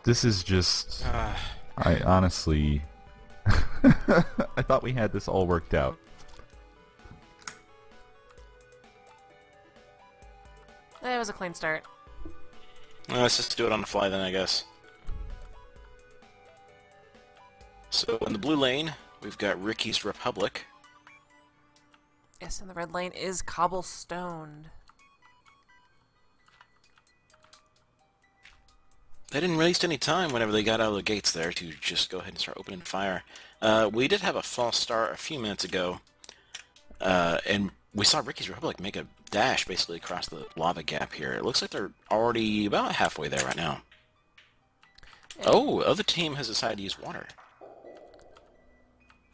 This is just... I honestly... I thought we had this all worked out. It was a clean start. Let's just do it on the fly then, I guess. So in the blue lane, we've got Ricky's Republic. Yes, and the red lane is Cobblestowned. They didn't waste any time whenever they got out of the gates there to just go ahead and start opening fire. We did have a false start a few minutes ago, and we saw Ricky's Republic make a dash basically across the lava gap here. It looks like they're already about halfway there right now. Yeah. Oh, the other team has decided to use water.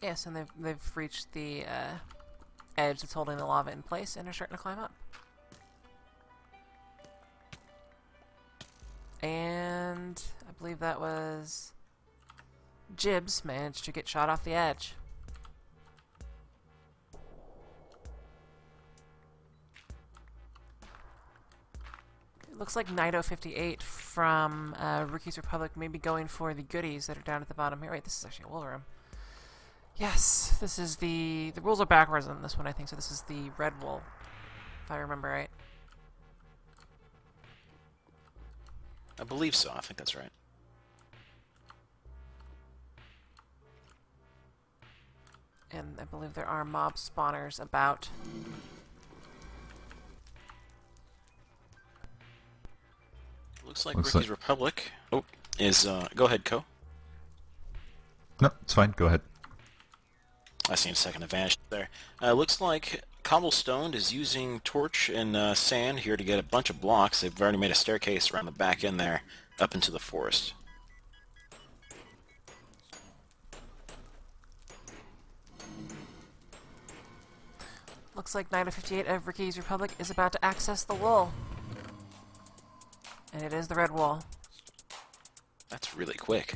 Yes, and they've reached the edge that's holding the lava in place and are starting to climb up. And I believe that was Jibs managed to get shot off the edge. It looks like Nido58 from Ricky's Republic may be going for the goodies that are down at the bottom here. Wait, this is actually a wool room. Yes, this is the rules are backwards on this one, I think, so this is the red wool, if I remember right. I believe so. I think that's right. And I believe there are mob spawners about. Looks like Ricky's Republic. Oh, is go ahead, Co. No, it's fine. Go ahead. I seen a second advantage there. Looks like Cobblestowned is using torch and sand here to get a bunch of blocks. They've already made a staircase around the back end there, up into the forest. Looks like Nido58 of Ricky's Republic is about to access the wool. And it is the red wool. That's really quick.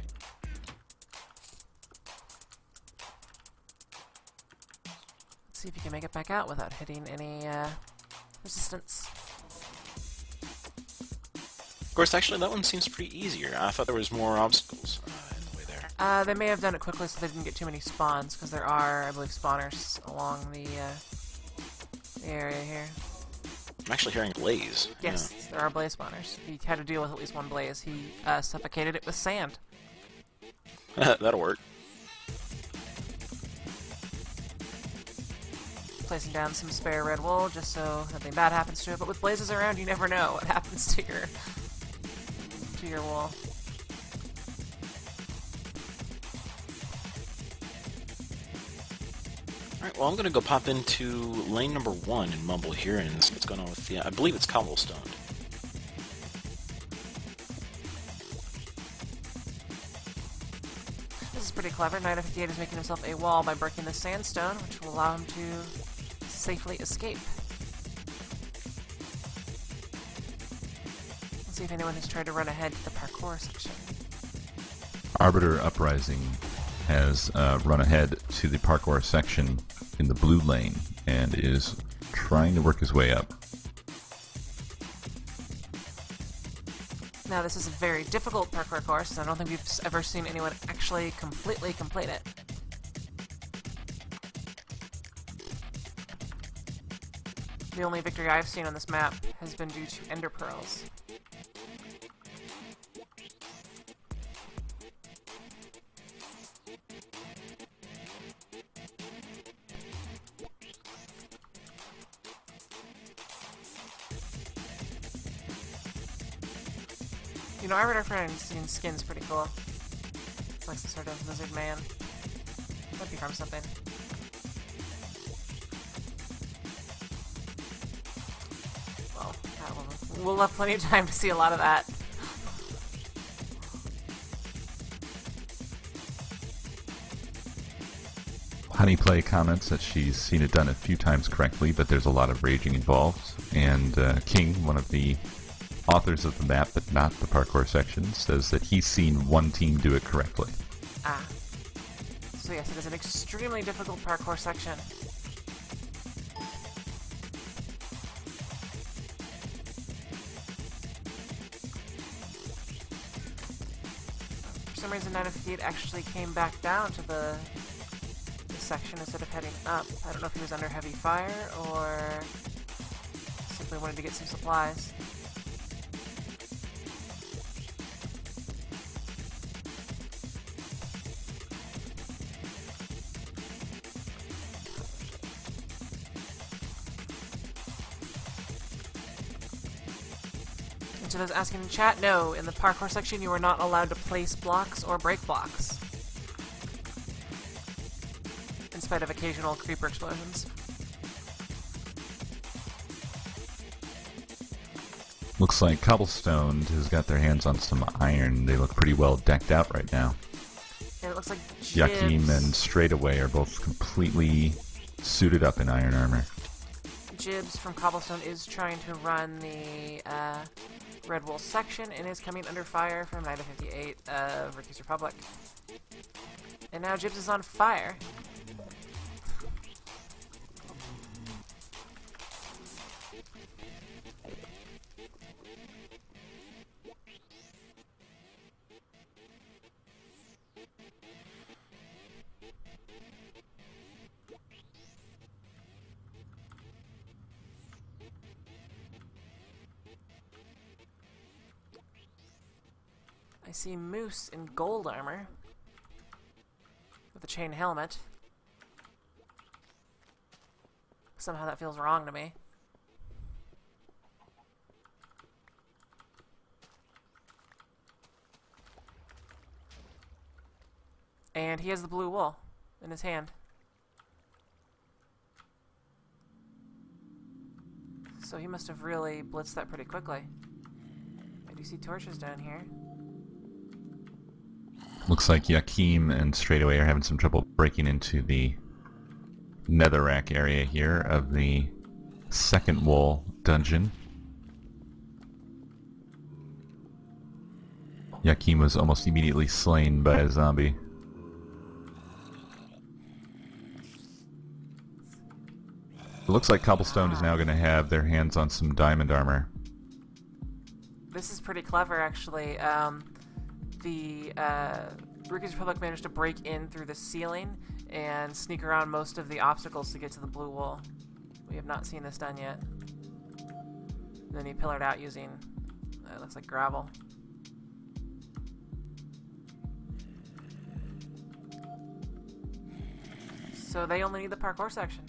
Let's see if you can make it back out without hitting any resistance. Of course, actually, that one seems pretty easier. I thought there was more obstacles in the way there. They may have done it quickly so they didn't get too many spawns, because there are, I believe, spawners along the area here. I'm actually hearing blaze. Yes, yeah. There are blaze spawners. He had to deal with at least one blaze. He suffocated it with sand. That'll work. Placing down some spare red wool just so nothing bad happens to it. But with blazes around, you never know what happens to your wool. Alright, well I'm gonna go pop into lane number 1 and mumble here and see what's going on with the I believe it's Cobblestowned. This is pretty clever. Nido58 is making himself a wall by breaking the sandstone, which will allow him to safely escape. Let's see if anyone has tried to run ahead to the parkour section. Arbiter Uprising has run ahead to the parkour section in the blue lane and is trying to work his way up. Now, this is a very difficult parkour course, and I don't think we've ever seen anyone actually completely complete it. The only victory I've seen on this map has been due to ender pearls. You know, I read our friend's skin's pretty cool. It's like some sort of lizard man. Might be from something. Well, we'll have plenty of time to see a lot of that. Honeyplay comments that she's seen it done a few times correctly, but there's a lot of raging involved. And King, one of the authors of the map, but not the parkour section, says that he's seen one team do it correctly. Ah. So yes, it is an extremely difficult parkour section. For some reason, 958 actually came back down to the section instead of heading up. I don't know if he was under heavy fire or simply wanted to get some supplies. And to those asking in chat, no, in the parkour section you are not allowed to place blocks or break blocks, in spite of occasional creeper explosions. Looks like Cobblestowned has got their hands on some iron. They look pretty well decked out right now. And it looks like Yakim and Straightaway are both completely suited up in iron armor. Jibs from Cobblestone is trying to run the Red Wool section and is coming under fire from 958 of Ricky's Republic. And now Jibs is on fire. I see Moose in gold armor with a chain helmet. Somehow that feels wrong to me. And he has the blue wool in his hand. So he must have really blitzed that pretty quickly. I do see torches down here. Looks like Yakim and Straightaway are having some trouble breaking into the netherrack area here of the second wall dungeon. Yakim was almost immediately slain by a zombie. It looks like Cobblestone is now going to have their hands on some diamond armor. This is pretty clever, actually. Ricky's Republic managed to break in through the ceiling and sneak around most of the obstacles to get to the blue wool. We have not seen this done yet. And then he pillared out using, it looks like gravel. So they only need the parkour section.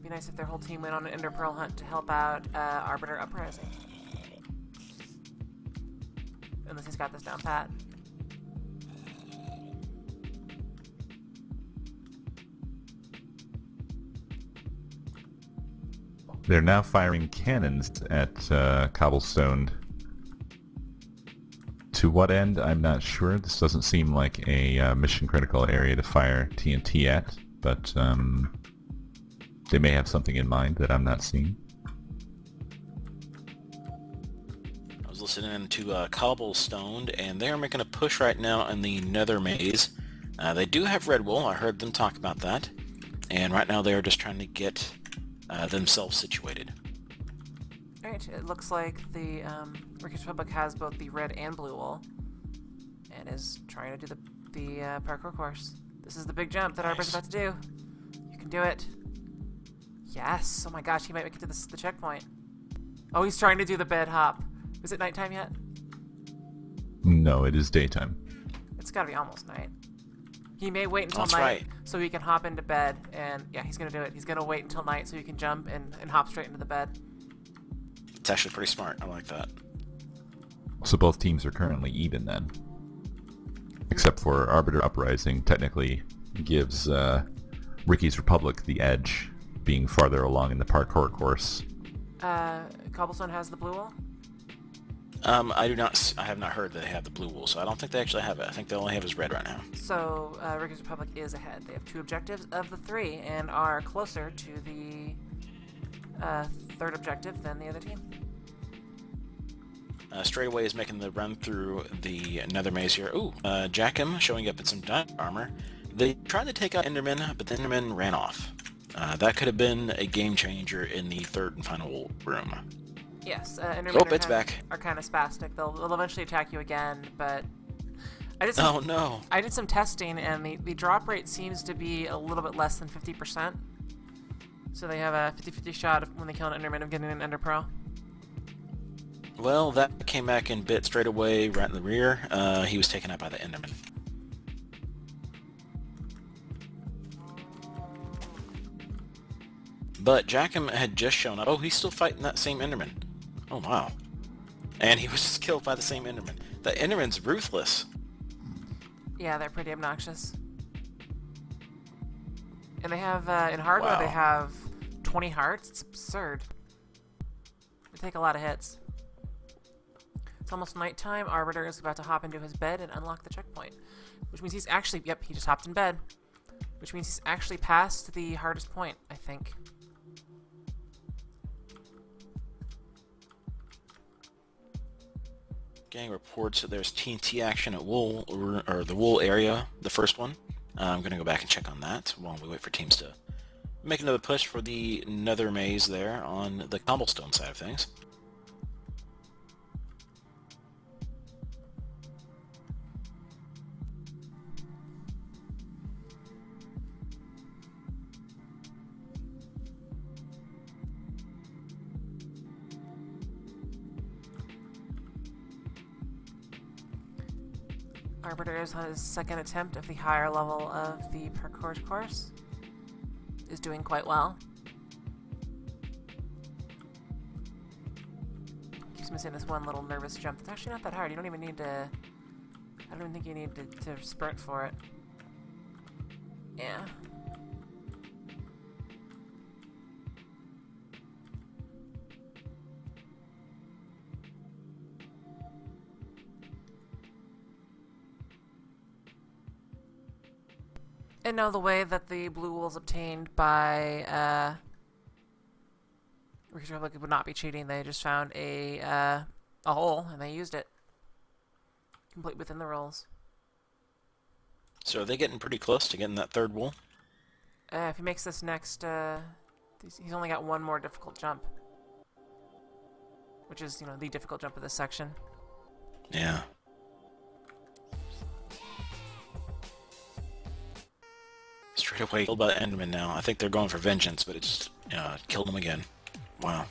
Be nice if their whole team went on an Ender Pearl hunt to help out Arbiter Uprising. Unless he's got this down pat. They're now firing cannons at Cobblestone. To what end, I'm not sure. This doesn't seem like a mission-critical area to fire TNT at, but they may have something in mind that I'm not seeing. Listening to Cobblestowned, and they are making a push right now in the nether maze. They do have red wool, I heard them talk about that, and right now they are just trying to get themselves situated. Alright, it looks like the Ricky's Republic has both the red and blue wool, and is trying to do the parkour course. This is the big jump that Arbiter's about to do. You can do it. Yes! Oh my gosh, he might make it to the checkpoint. Oh, he's trying to do the bed hop. Is it nighttime yet? No, it is daytime. It's gotta be almost night. He may wait until That's night right. so he can hop into bed, and yeah, he's gonna do it. He's gonna wait until night so he can jump and hop straight into the bed. It's actually pretty smart. I like that. So both teams are currently even then. Except for Arbiter Uprising technically gives Ricky's Republic the edge, being farther along in the parkour course. Cobblestone has the blue wool? I have not heard that they have the blue wool, so I don't think they actually have it. I think they only have his red right now. So, Ricky's Republic is ahead. They have 2 objectives of the 3 and are closer to the 3rd objective than the other team. Straightaway is making the run through the nether maze here. Ooh, Jackham showing up in some diamond armor. They tried to take out Enderman, but the Enderman ran off. That could have been a game changer in the 3rd and final room. Yes, Oh, Endermen it's back. are kind of spastic. They'll eventually attack you again, but Oh no. I did some testing, and the drop rate seems to be a little bit less than 50%. So they have a 50-50 shot when they kill an Enderman of getting an Ender Pearl. Well, that came back and bit straight away, right in the rear. He was taken out by the Enderman. But Jackham had just shown up. Oh, he's still fighting that same Enderman. Oh, wow. And he was just killed by the same Enderman. The Enderman's ruthless. Yeah, they're pretty obnoxious. And they have, in hardware, Wow. they have 20 hearts. It's absurd. They take a lot of hits. It's almost nighttime. Arbiter is about to hop into his bed and unlock the checkpoint. Which means he's actually... Yep, he just hopped in bed. Which means he's actually past the hardest point, I think. Gang reports that there's TNT action at Wool, or the Wool area, the first one. I'm going to go back and check on that while we wait for teams to make another push for the nether maze there on the Cobblestone side of things. Arbiter is on his second attempt of the higher level of the parkour course. Is doing quite well. Keeps missing this one little nervous jump. It's actually not that hard. You don't even need to... I don't even think you need to sprint for it. Yeah. And no, the way that the blue wool is obtained by Ricky Republic would not be cheating. They just found a hole and they used it, complete within the rules. So are they getting pretty close to getting that third wool? If he makes this next, he's only got one more difficult jump, which is, you know, the difficult jump of this section. Yeah. Straight away killed by the Enderman now. I think they're going for vengeance, but it just killed him again. Wow.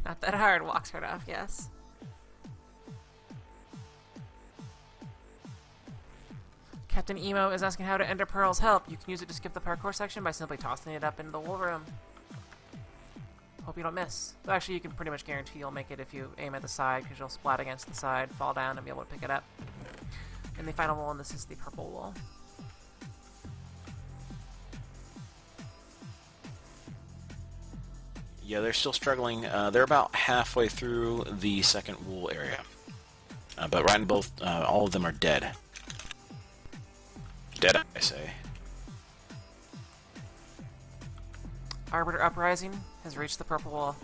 Not that hard. Walks right off. Yes. Captain Emo is asking how to Ender Pearls help. You can use it to skip the parkour section by simply tossing it up into the wool room. Hope you don't miss. Well, actually, you can pretty much guarantee you'll make it if you aim at the side, because you'll splat against the side, fall down, and be able to pick it up. And the final wool, and this is the purple wool. Yeah, they're still struggling. They're about halfway through the second wool area. But right in both, all of them are dead. Dead, I say. Arbiter Uprising has reached the purple wool.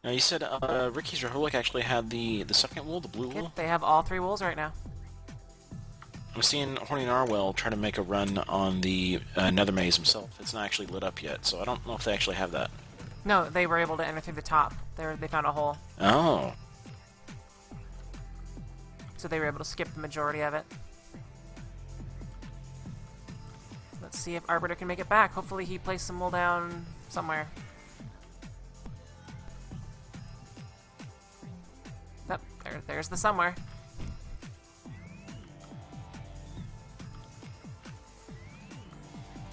Now you said Ricky's Republic actually had the second wool, the blue wool? Yep, they have all three wools right now. I'm seeing Horny Narwhal try to make a run on the Nether Maze himself. It's not actually lit up yet, so I don't know if they actually have that. No, they were able to enter through the top. They found a hole. Oh. So they were able to skip the majority of it. Let's see if Arbiter can make it back. Hopefully he placed some wool down somewhere. Yep, there's the somewhere.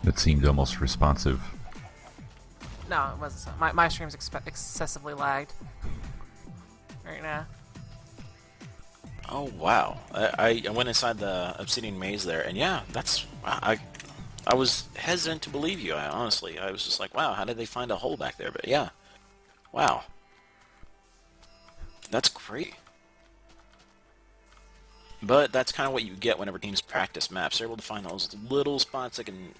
That seemed almost responsive. No, it wasn't. My stream's excessively lagged right now. Oh, wow. I went inside the Obsidian Maze there, and yeah, that's... I was hesitant to believe you, honestly. I was just like, wow, how did they find a hole back there? But yeah. Wow. That's great. But that's kind of what you get whenever teams practice maps. They're able to find those little spots that can...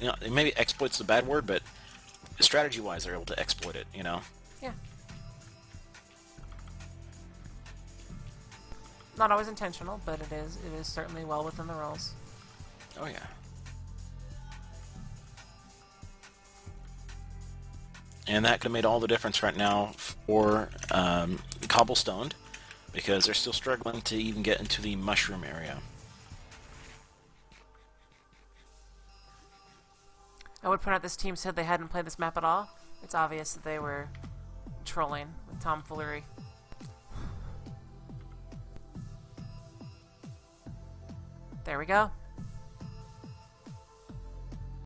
you know, maybe exploit's the bad word, but strategy-wise, they're able to exploit it, you know? Yeah. Not always intentional, but it is certainly well within the rules. Oh, yeah. And that could have made all the difference right now for Cobblestowned, because they're still struggling to even get into the mushroom area. I would point out this team said they hadn't played this map at all. It's obvious that they were trolling with tomfoolery. There we go.